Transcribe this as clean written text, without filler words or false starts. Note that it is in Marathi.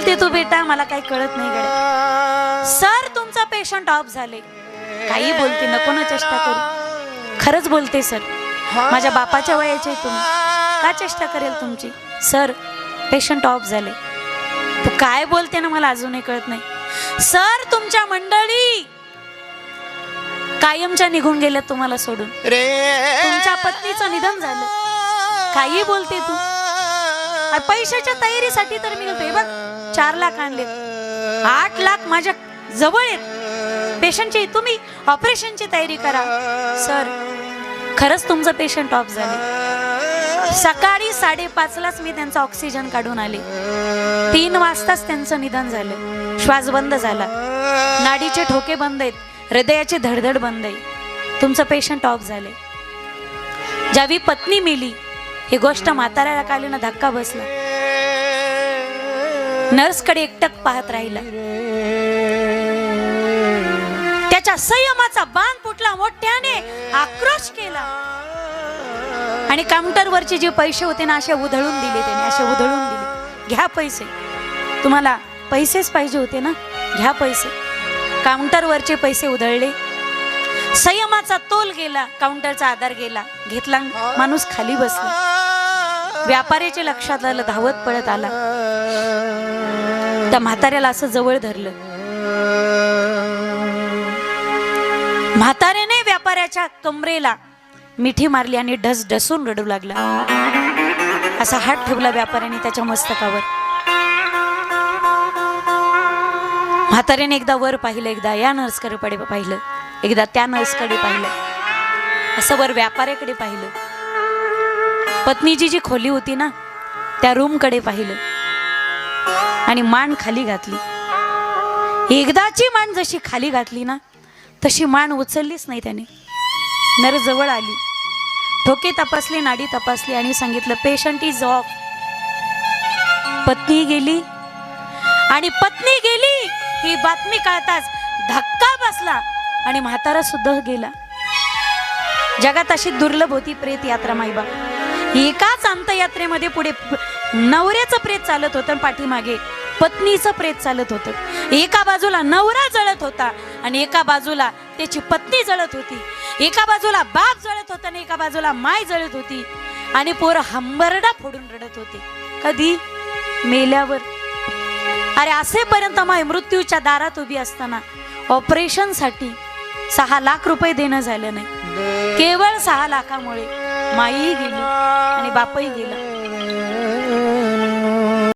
बोलते तू बेटा, मला काही कळत नाही गड्या. सर तुमचा पेशंट ऑफ झाले. काही बोलते, नको ना चेष्टा करू. खरंच बोलते सर, माझ्या बापाच्या वयाचे तुम्ही, का चेष्टा करेल तुमची. सर पेशंट ऑफ झाले. तू काय बोलते ना, मला अजूनही कळत नाही. सर तुमच्या मंडळी कायमच्या निघून गेल्या तुम्हाला सोडून, तुमच्या पत्नीचं निधन झालं. काही बोलते तू. पैशाच्या तयारीसाठी तर मी गेलतो. बघ 4 लाख आणले, 8 लाख माझ्या जवळ आहेत पेशंटची. तुम्ही ऑपरेशनची तयारी करा. सर खरंच तुमचं पेशंट ऑफ झाले. सकाळी 5:30लाच मी त्यांचा ऑक्सिजन काढून आले. 3 वाजताच त्यांचं निधन झालं. श्वास बंद झाला, नाडीचे ठोके बंद आहेत, हृदयाची धडधड बंद आहे. तुमचं पेशंट ऑफ झाले. ज्यावेळी पत्नी मेली, ही गोष्ट म्हाताऱ्याला काली ना धक्का बसला. नर्सकडे एकटक पाहत राहिला. त्याच्या संयमाचा बांध फुटला, मोठ्याने आक्रोश केला आणि काउंटरवरचे जे पैसे होते ना असे उधळून दिले त्याने, असे उधळून दिले. घ्या पैसे, तुम्हाला पैसेच पाहिजे होते ना, घ्या पैसे. काउंटरवरचे पैसे उधळले. संयमाचा तोल गेला, काउंटरचा आधार गेला, घेतला, माणूस खाली बसला. व्यापाऱ्याच्या लक्षात आलं, धावत पळत आला. त्या म्हाताऱ्याला असं जवळ धरलं. म्हाताऱ्याने व्यापाऱ्याच्या कमरेला मिठी मारली आणि ढस ढसून रडू लागला. असा हात ठेवला व्यापाऱ्याने त्याच्या मस्तकावर. म्हाताऱ्याने एकदा वर पाहिलं, एकदा या नर्सकडे पाहिलं, एकदा त्या नर्सकडे पाहिलं, असं वर व्यापाऱ्याकडे पाहिलं. पत्नीची जी खोली होती ना त्या रूम कडे पाहिलं आणि मान खाली घातली. एकदाची मान जशी खाली घातली ना तशी मान उचललीच नाही त्याने. नर्स जवळ आली, ठोके तपासले, नाडी तपासली आणि सांगितलं पेशंट इज ऑफ. पत्नी गेली आणि पत्नी गेली ही बातमी कळताच धक्का बसला आणि म्हातारा सुद्धा गेला. जगात अशी दुर्लभ होती प्रेत यात्रा माईबा. एकाच अंत्ययात्रेमध्ये पुढे नवऱ्याचं प्रेत चालत होतं, पाठीमागे पत्नीचं प्रेत चालत होतं. एका बाजूला नवरा जळत होता आणि एका बाजूला त्याची पत्नी जळत होती. एका बाजूला बाप जळत होता आणि एका बाजूला माय जळत होती आणि पोरं हंबरडा फोडून रडत होते. कधी? मेल्यावर. अरे असेपर्यंत माय मृत्यूच्या दारात उभी असताना ऑपरेशन साठी 6 लाख रुपये देणं झालं नाही. केवळ 6 लाखामुळे माईही गेली आणि बापही गेला.